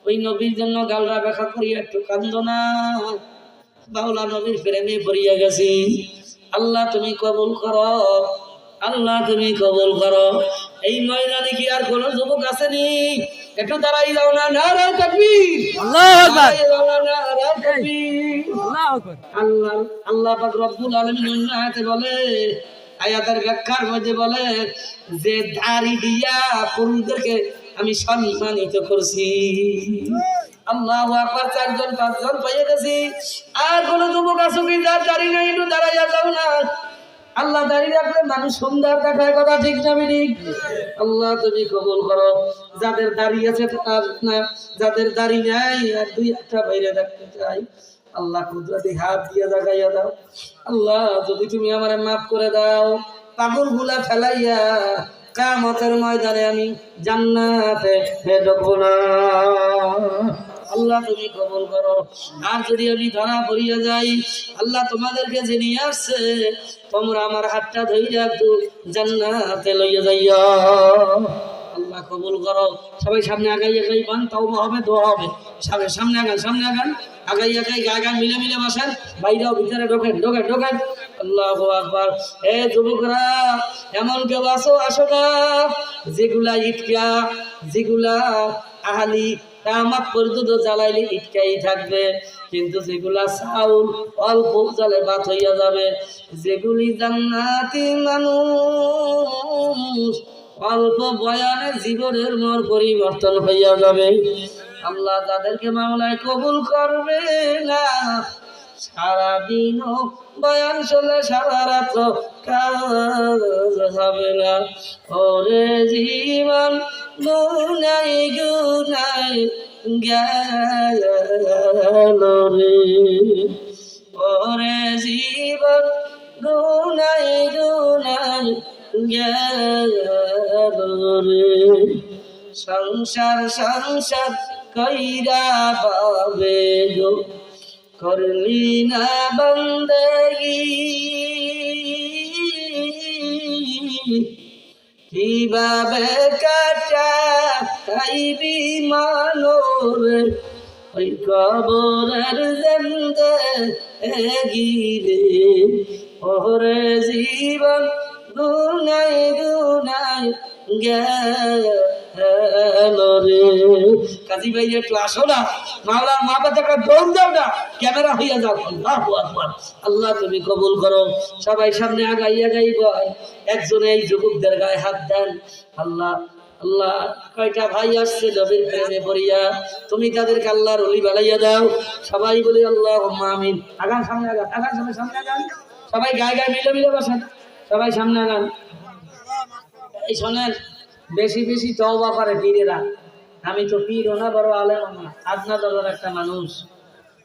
ওই নবীর জন্য গালরা ব্যাখ্যা করিয়া একটু কান্দ না, মাওলা নবীর প্রেমে পড়িয়া গেছি। আল্লাহ তুমি কবুল করো, আল্লাহ তুমি কবুল করো। এই ময়দানে কি আর কোন যুবক আসেনি? একটু দাঁড়াই যাও না, নারে তাকবীর, আল্লাহু আকবার, নারে তাকবীর, আল্লাহু আকবার। আল্লাহ আল্লাহ পাক রব্বুল আলামিন আয়াতে বলে, আয়াতের ব্যাখ্যার মধ্যে বলে যে দাড়ি দিয়া পুরুষদেরকে আমি সম্মানিত করছি। আল্লাহু আকবার, 4জন 5জন পেয়ে গেছি। আর কোন যুবক আছো কি যার দাড়ি নাই? একটু দাঁড়াইয়া যাও না। আল্লাহ দাঁড়িয়ে রাখলে মানুষ সুন্দর দেখায়, কথা ঠিক না ঠিক? আল্লাহ তুমি কবুল করো। যাদের দাঁড়িয়ে আছে না, যাদের দাড়ি নাই আর 2-1টা বাইরে দেখতে চাই, আল্লাহ কুদরতি হাত দিয়ে জাগাইয়া দাও। আল্লাহ যদি তুমি আমারে মাফ করে দাও, পাগল গুলা ফেলাইয়া কিয়ামতের ময়দানে আমি জান্নাতে ঢুকবো না। আল্লাহ তুমি কবুল করো। আর যদি আমি ধরা পড়িয়া যাই, আল্লাহ তোমাদেরকে যে নিয়ে আসছে, তোমরা আমার হাতটা ধইরা একটু জান্নাতে লইয়া যাইয়া। আল্লাহ কবুল করো। সবাই সামনে আগাই আগাই বান, তাওবা হবে, দোয়া হবে। সামনে আগান, সামনে আগান, আগাই আগাই গায়ে গায়ে মিলে মিলে বসেন, বাইরেও ভিতরে ঢোকেন ঢোকেন ঢোকেন। আল্লাহু আকবার। এ যুবকরা, এমন কেউ আসো না যেগুলা ইটকা, যেগুলা আহালি কিয়ামত পর্যন্ত জ্বালাইলে ইটকাই থাকবে, কিন্তু যেগুলা চাউল অল্প জ্বালে ভাত হইয়া যাবে, যেগুলি জান্নাতি মানুষ অল্প বয়ানে জীবনের মোর পরিবর্তন হইয়া যাবে। আল্লাহ তাদেরকে মাওলায় কবুল করবে না। সারাদিন বয়ান শুনলে সারা রাত কাজ হবে না। ওরে জীবন গুনাই গুনাই গেল রে, ওরে জীবন গুনাই গুনাই গেল রে। সংসার সংসার কইরা পাবে গো, করলি না বন্দেগি, কিভাবে কাটাইবি মানরে ওই কবরের জিন্দেগি রে। ওরে জীবন গুনাই গুনাই গেল রে। কাজী ভাই একটু আসো না, মাওলার মা বাচ্চাকে দৌড় দাও না, ক্যামেরা হইয়া যাও। আল্লাহু আকবার। আল্লাহ তুমি কবুল করো। সবাই সামনে আগাই আগাই বয়, একজনে এই যুবকদের গায়ে হাত দেন। আল্লাহ আল্লাহ, কয়টা ভাই আসছে নবীর প্রেমে পড়িয়া, তুমি তাদেরকে আল্লাহর ওলি বানাইয়া দাও। সবাই বলি আল্লাহুম্মা আমিন। আগান সামনে আগান, আগান সামনে আগান। সবাই গায়ে গায়ে মিলে মিলে বসেন, সবাই সামনে আগান। এই শোনেন, বেশি বেশি তওবা করে পীরেরা। আমি তো পীরও না, বড় আলেমও না, আপনাদের একটা মানুষ।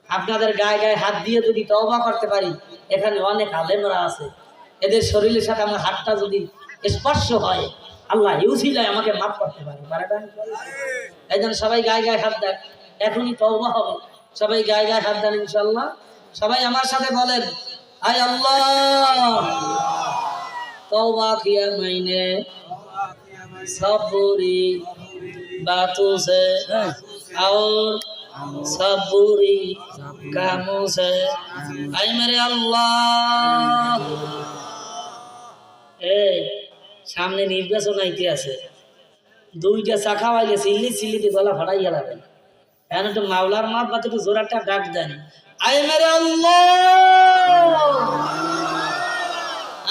আপনাদের গায়ে গায়ে হাত দিয়ে যদি তওবা করতে পারি, এখানে অনেক আলেমরা আছে, এদের শরীরের সাথে আমার হাতটা যদি স্পর্শ হয়, আল্লাহ ইউসিলায় আমাকে মাফ করতে পারে। এই জন্য সবাই গায়ে গায়ে হাত দেন, এখনই তওবা হবে। সবাই গায়ে গায়ে হাত দেন ইনশাআল্লাহ। সবাই আমার সাথে বলেন, আয় আল্লাহ तौबा किया मैंने सब बुरी बातों से और सब बुरी कामों से। ऐ मेरे अल्लाह, सामने निर्वाचन आईते আছে, দুইটা চাকা বাইলে চিল্লি চিল্লিতে গলা ফাটাই গেলাবেন। এখন একটু মাওলার মাপ বা একটু জোর একটা ডাক দেন, আয় মেরে আল্লাহ।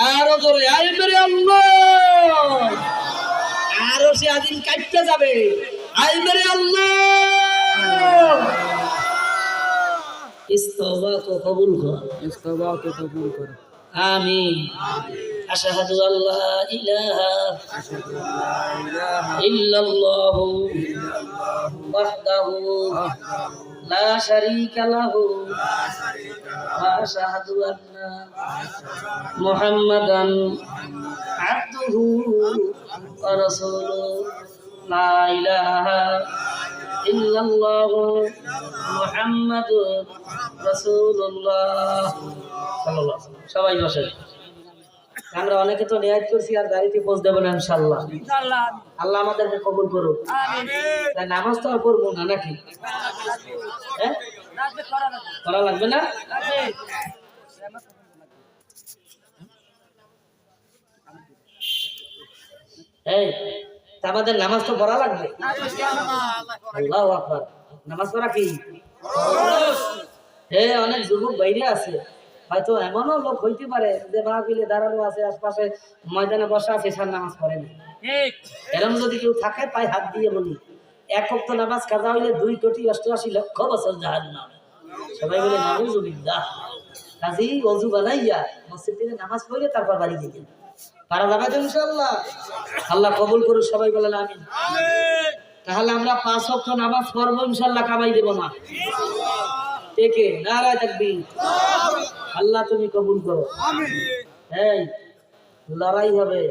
আরো জোরে, আয় মেরে আল্লাহ। আরো সে আদিন কাটতে যাবে, আয় মেরে আল্লাহ। इस तौबा को कबूल कर, इस तौबा को कबूल कर, आमीन। अशहदु अल्ला इलाहा इल्लल्लाहु वहदहु ला शरीका लहु व अशहदु अन्ना मुहम्मदन अब्दुहु व रसूलुहु ला इलाहा इल्लल्लाहु मुहम्मदुर রাসূলুল্লাহ সাল্লাল্লাহু আলাইহি ওয়াসাল্লাম। সবাই বসেন। আমরা অনেকে তো নিয়াত করছি আর গাড়িতে পৌঁছ দেব না ইনশাআল্লাহ। ইনশাআল্লাহ আল্লাহ আমাদেরকে কবুল করুক। আমিন। তাই নামাজ তো আর পড়বো না নাকি? হ্যাঁ, করা লাগবে না? এই আমাদের নামাজ তো পড়া লাগবে। আল্লাহু আকবার। নামাজ পড়া কি অনেক যুবক বাইরে আছে, হয়তো এমনও লোক হইতে পারে যে মাহফিলে দাঁড়ানো আছে, আশপাশে ময়দানে বসা আছে, সার নামাজ পড়ে না। এরকম যদি কেউ থাকে পায়ে হাত দিয়ে বলি, এক ওয়াক্ত নামাজ কাজা হইলে 2,88,00,000 বছর জাহান্নাম। সবাই বলে নাউযুবিল্লাহ। কাজী ওযু বানাইয়া মসজিদ থেকে নামাজ পড়ে তারপর বাড়ি যেতেন। পারা যাবে তো ইনশাআল্লাহ। আল্লাহ কবুল করুন, সবাই বলেন আমিন। তাহলে আমরা 5 ওয়াক্ত নামাজ পড়বো ইনশাআল্লাহ, কামাই দেব না। কে নারায়ে তাকবীর। আল্লাহ তুমি কবুল করো। আমিন। এই লড়াই হবে,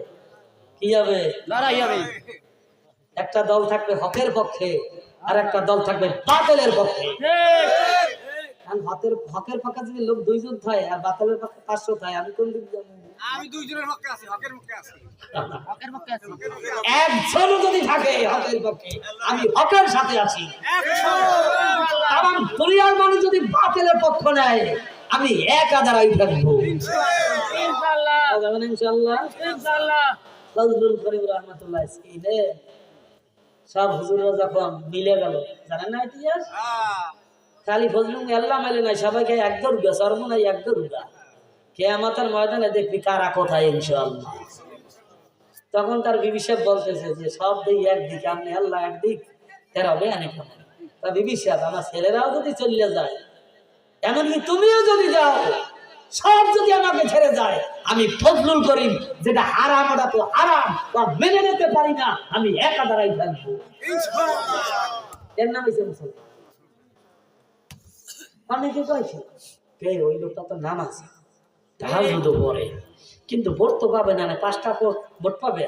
কি হবে? লড়াই হবে। একটা দল থাকবে হকের পক্ষে আর একটা দল থাকবে বাতিলের পক্ষে। কারণ হকের পক্ষে যদি লোক 2 জন থাকে আর বাতিলের পক্ষে 500 থাকে, আমি কোন দিক যাব? আমি 2 জনের পক্ষে আছি, হকের পক্ষে আছি। হকের পক্ষে আছি। একজন যদি থাকে হকের পক্ষে, আমি হকের সাথে আছি। 100 তাম দুনিয়ার মানুষ যদি বাতিলের পক্ষ নেয়, আমি 1000 থাকবো। ইনশাআল্লাহ। থাকা যাবে না ইনশাআল্লাহ। ফজলুল করিম রহমাতুল্লাহ ছিলে সব হুজুররা যখন মিলে গেল, জানেন না ইতিহাস, খালি ফজলুল আল্লাহ মেলে নাই, সবাইকে একদর উগা সর্ব নাই একদর উগা, কিয়ামতের ময়দানে দেখবি কারা কোথায় ইনশাআল্লাহ। তখন তার বিবি সাহেব বলতেছে যে সব দিক একদিকে, আপনি আল্লাহ একদিক তেরা হবে অনেক। তা বিবি সাহেব আমার ছেলেরাও যদি চলে যায়, এমনকি তুমিও যদি যাও, সব যদি আমাকে ছেড়ে যায়, আমি ফজলুল করিম যেটা হারাম ওটা তো হারাম বা মেনে নিতে পারি না, আমি একা দাঁড়াই থাকবো এর নাম হচ্ছে মুসলমান। অনেকে কয়েছে ওই লোকটা তো নামাজ তাহাজ্জুদও পড়ে, কিন্তু ভোট তো পাবে না, 5টা ভোট পাবে,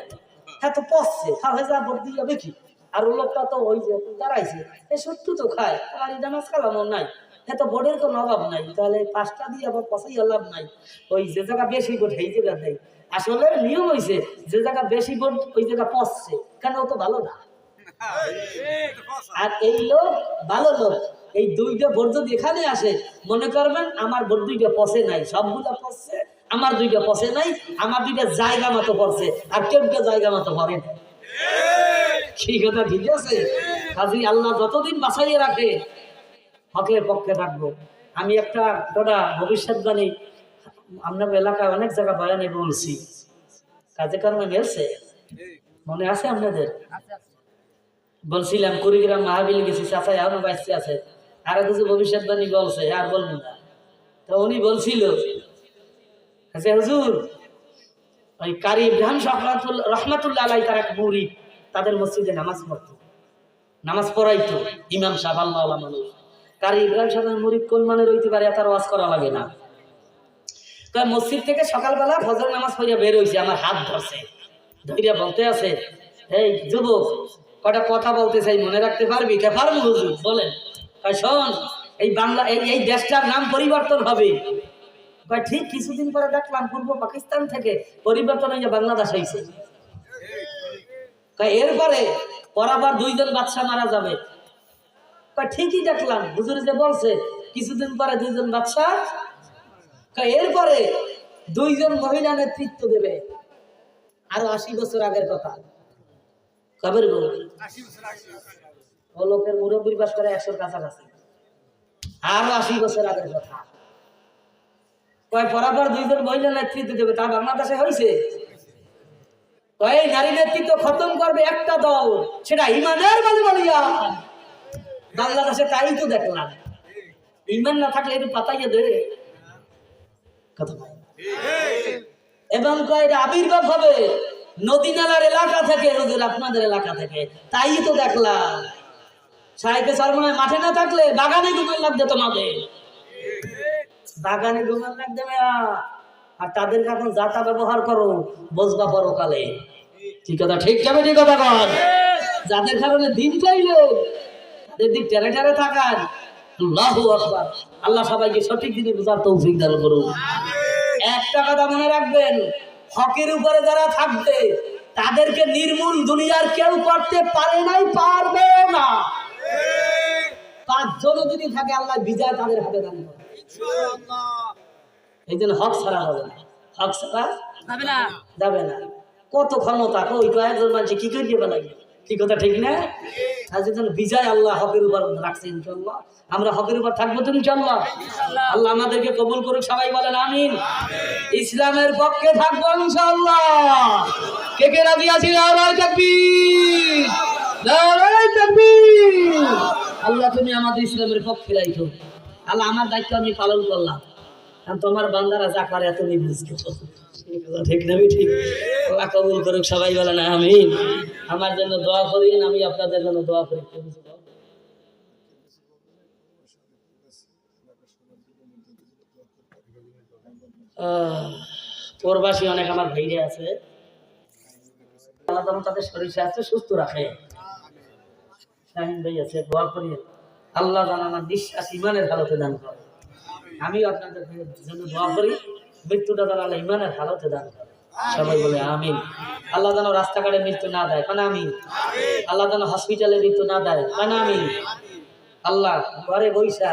হ্যাঁ তো পড়ছে তাহলে যা ভোট দিয়ে যাবে কি। আর ওই লোকটা তো ওই যে দাঁড়াইছে এ সত্যি তো খায়, আর এই নামাজ কালামও নাই, হ্যাঁ তো ভোটের কোনো অভাব নাই, তাহলে 5টা দিয়ে আবার পছাই লাভ নাই। ওই যে জায়গা বেশি ভোট এই জায়গা দেয়, আসলে নিয়ম হয়েছে যে জায়গা বেশি ভোট ওই জায়গা পচছে, কেন ও তো ভালো না। আর এই লোক ভালো লোক, এই 2টা ভোট যদি এখানে আসে, মনে করবেন আমার ভোট 2টা পচে নাই, সবগুলা পচছে, আমার 2টা পচে নাই, আমার 2টা জায়গা মতো পড়ছে, আর কেউটা জায়গা মতো পড়ে। কি কথা ঠিক আছে? কাজী আল্লাহ যতদিন বাঁচাইয়ে রাখে হকের পক্ষে থাকবো। আমি একটা ভবিষ্যৎবাণী আপনার এলাকায় অনেক জায়গা বয়ানে বলছি, কাজে কর্মে মেলছে, মনে আছে আপনাদের? বলছিলাম কুড়িগ্রাম মাহাবিল গেছি, চাচা এখনো বাইসে আছে, আরো কিছু ভবিষ্যৎবাণী বলছে, আর বলবো না। তো উনি বলছিল যে হুজুর ওই কারি ইব্রাহিম রহমাতুল্লাহ আলাই তার এক মুরিদ তাদের মসজিদে নামাজ পড়তো, নামাজ পড়াইতো ইমাম সাহেব, আল্লাহ মানুষ। কারি ইব্রাহিম সাহেবের মুরিদ কোন মানের হইতে পারে, তার ওয়াজ করা লাগে না। তো মসজিদ থেকে সকালবেলা ফজর নামাজ পড়িয়া বের হয়েছে, আমার হাত ধরছে, ধরিয়া বলতে আছে, এই যুবক কটা কথা বলতে চাই, মনে রাখতে পারবি? কে পারবো হুজুর, বলেন। শোন, এই বাংলা এই দেশটার নাম পরিবর্তন হবে। ঠিক কিছুদিন পরে দেখলাম পূর্ব পাকিস্তান থেকে পরিবর্তন হয়ে বাংলাদেশ হয়েছে। এরপরে পরাবার 2জন বাদশা মারা যাবে। ঠিকই দেখলাম, হুজুর যে বলছে কিছুদিন পরে 2জন বাদশা, এরপরে 2জন মহিলা নেতৃত্ব দেবে। আরো 80 বছর আগের কথা, কবের গো ও লোকের মুরব্বীর বাস করে 100-র কাছাকাছি, আরো 80 বছর আগের কথা। পরাপর 2জন মহিলা নেতৃত্ব দেবে, তা বাংলাদেশে হয়েছে। এই নারী নেতৃত্ব খতম করবে একটা দল, সেটা ইমানের বালিয়া। বাংলাদেশে তাই তো দেখলাম, ইমান না থাকলে একটু পাতাইয়া দেবে কথা। এবং আবির্ভাব হবে নদী নালার এলাকা থেকে, হুজুর আপনাদের এলাকা থেকে, তাই তো দেখলাম। সাহেবে সর্বনয় মাঠে না থাকলে বাগানে ঘুমের লাগবে তোমাদের, বাগানে ঘুমের লাগবে। আর তাদেরকে এখন যাতা ব্যবহার করো, বসবা পরকালে। ঠিক কথা, ঠিক যাবে, ঠিক কথা কন। যাদের কারণে দিন চাইলে তাদের দিক টেরে টেরে থাকার। আল্লাহু আকবার। আল্লাহ সবাইকে সঠিক দিনে বোঝার তৌফিক দান করুন। একটা কথা মনে রাখবেন, হকের উপরে যারা থাকবে তাদেরকে নির্মূল দুনিয়ার কেউ করতে পারে নাই, পারবে না। 5 জন যদি থাকে, আল্লাহ বিজয় তাদের হাতে দান করে। এই জন্য হক ছাড়া হবে না, হক ছাড়া যাবে না। কত ক্ষমতা, ওই কয়েকজন মানুষ কি করিয়ে বেলাগে, কি কথা ঠিক না? আর যেন বিজয় আল্লাহ হকের উপর রাখছে ইনশাআল্লাহ, আমরা হকের উপর থাকবো তো ইনশাআল্লাহ। আল্লাহ আমাদেরকে কবুল করুক, সবাই বলেন আমিন। ইসলামের পক্ষে থাকবো ইনশাআল্লাহ। কে কে রাজি আছি? নারায়ে তাকবীর, নারায়ে তাকবীর। আল্লাহ তুমি আমাদের ইসলামের পক্ষে রাখো। আল্লাহ আমার দায়িত্ব আমি পালন করলাম, কারণ তোমার বান্দারা যা করে এত নিবুঝ ঠিক না? ঠিক। আল্লাহ কবুল করুক, সবাই বলেন আমিন। আমার জন্য দোয়া করিন, আমি আপনাদের জন্য দোয়া করি। প্রবাসী অনেক আমার ভাইরে আছে, আল্লাহ তাদের শরীর স্বাস্থ্য সুস্থ রাখে। শাহিন ভাই আছে, দোয়া করি আল্লাহ যেন আমার বিশ্বাস ইমানের হালতে দান করে। আমি আপনাদের জন্য দোয়া করি, মৃত্যুটা যেন আল্লাহ ইমানের হালতে দান করে। সবাই বলে আমিন। আল্লাহ যেন রাস্তাঘাটে মৃত্যু না দেয়, কারণ আমিন। আল্লাহ যেন হসপিটালে মৃত্যু না দেয়, কারণ আমিন। আল্লাহ ঘরে বৈশা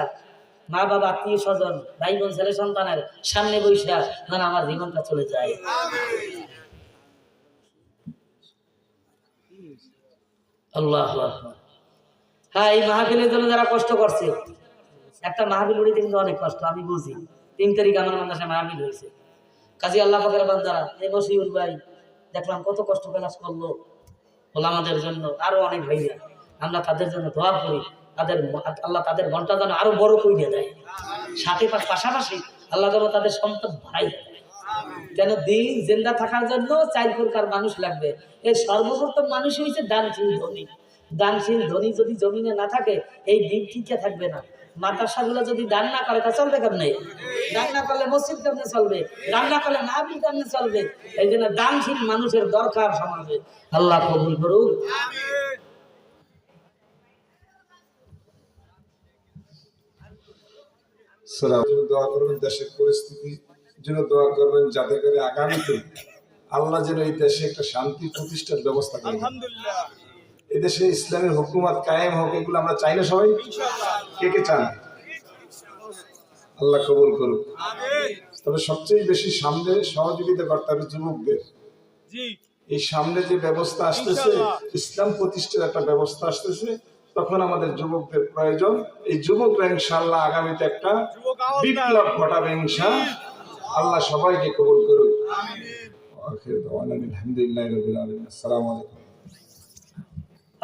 মা বাবা আত্মীয় স্বজন ভাই বোন ছেলে সন্তানের সামনে বৈশা যেন আমার জীবনটা চলে যায়। আল্লাহ হ্যাঁ, এই মাহফিলের জন্য যারা কষ্ট করছে, একটা মাহফিল উড়িতে কিন্তু অনেক কষ্ট, আমি বুঝি। 3 তারিখ আমার মাদ্রাসায় মাহফিল হয়েছে, কাজী আল্লাহ পাকের বান্দারা এই মশিউর ভাই দেখলাম কত কষ্ট প্রকাশ করলো ওলামাদের জন্য, আরো অনেক ভাইরা, আমরা তাদের জন্য দোয়া করি, তাদের আল্লাহ তাদের ঘন্টা যেন আরো বড় করে দেয়, সাথে পাশাপাশি আল্লাহ যেন তাদের সম্পদ বাড়াই দেয়। কেন দিন জিন্দা থাকার জন্য 4 প্রকার মানুষ লাগবে। এর সর্বপ্রথম মানুষ হয়েছে দানশীল ধনী। দানশীল ধনী যদি জমিনে না থাকে এই দিন টিকে থাকবে না। মাদ্রাসাগুলো যদি দান না করে তা চলবে কেমনে? দান না করলে মসজিদ কেমনে চলবে? দান না করলে মাহফিল কেমনে চলবে? এই জন্য দানশীল মানুষের দরকার সমাজে। আল্লাহ কবুল করুক। দোয়া করবেন দেশের পরিস্থিতি জন্য দোয়া করবেন, যাতে করে আগামীতে আল্লাহ যেন এই দেশে একটা শান্তি প্রতিষ্ঠার ব্যবস্থা করেন। আলহামদুলিল্লাহ, এই দেশে ইসলামের হুকুমত কায়েম হোক, এগুলো আমরা চাই না সবাই? কে কে চান? আল্লাহ কবুল করুক। তবে সবচেয়ে বেশি সামনে সহযোগিতা করতে হবে যুবকদের। এই সামনে যে ব্যবস্থা আসতেছে, ইসলাম প্রতিষ্ঠার একটা ব্যবস্থা আসতেছে, তখন আমাদের যুবকদের প্রয়োজন। এই যুবকরা ইনশাআল্লাহ আগামীতে একটা বিপ্লব ঘটাবে ইনশাআল্লাহ। আল্লাহ সবাইকে কবুল করুক।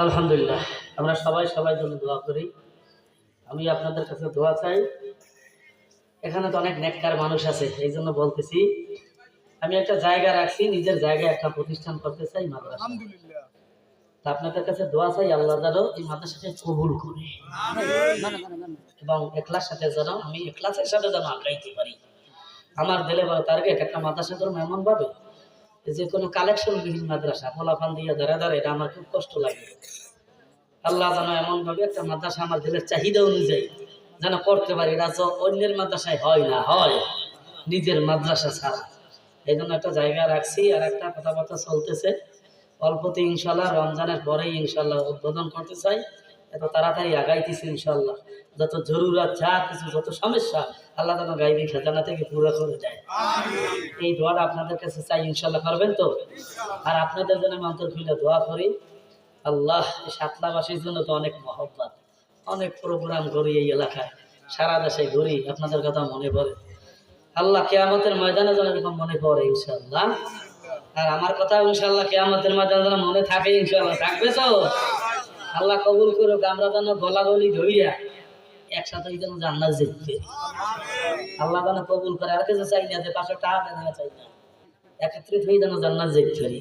আলহামদুলিল্লাহ, আমরা সবাই সবাই জন্য দোয়া করি। আমি আপনাদের কাছে দোয়া চাই। এখানে তো অনেক নেককার মানুষ আছে, এই জন্য বলতেছি, আমি একটা জায়গা রাখছি, নিজের জায়গায় একটা প্রতিষ্ঠান করতে চাই মাদ্রাসা। তা আপনাদের কাছে দোয়া চাই, আল্লাহ যেন এই মাদ্রাসাকে কবুল করে এবং এখলাসের যেন আমি এখলাসের সাথে যেন আগাইতে পারি। আমার দিলে বড় টার্গেট একটা মাদ্রাসা করবো এমন ভাবে যে কোনো কালেকশন বিহীন মাদ্রাসা, ফলাফল দিয়ে দাঁড়া দাঁড়া, এটা আমার খুব কষ্ট লাগে। আল্লাহ যেন এমন ভাবে একটা মাদ্রাসা আমার দিলের চাহিদা অনুযায়ী যেন করতে পারি, এটা অন্যের মাদ্রাসায় হয় না, হয় নিজের মাদ্রাসা ছাড়া। এই জন্য একটা জায়গা রাখছি, আর একটা কথাবার্তা চলতেছে, অল্পতে ইনশাল্লাহ রমজানের পরেই ইনশাল্লাহ উদ্বোধন করতে চাই। এত তাড়াতাড়ি আগাইতেছি ইনশাল্লাহ। যত জরুরত, যা কিছু, যত সমস্যা আল্লাহ যেন গাইবি খাজানা থেকে পুরো করে দেয়। এই দোয়াটা আপনাদের কাছে চাই, ইনশাল্লাহ করবেন তো? আর আপনাদের জন্য আমি অন্তর খুলে দোয়া করি। আল্লাহ সাতলাবাসীর জন্য তো অনেক মহব্বত, অনেক প্রোগ্রাম করি এই এলাকায়, সারা দেশে ঘুরি, আপনাদের কথা মনে পড়ে। আল্লাহ কিয়ামতের ময়দানে যেন এরকম মনে পড়ে ইনশাল্লাহ। আর আমার কথা ইনশাল্লাহ কিয়ামতের ময়দানে যেন মনে থাকে, ইনশাল্লাহ থাকবে তো? আল্লাহ কবুল করুক। আমরা যেন গলাগলি ধইরা একসাথে যেন জান্নাত যেতে, আল্লাহ যেন কবুল করে। আর কিছু চাই না, যে 500 টাকা দেওয়া চাই না, একত্রিত হয়ে যেন জান্নাত যেতে পারি।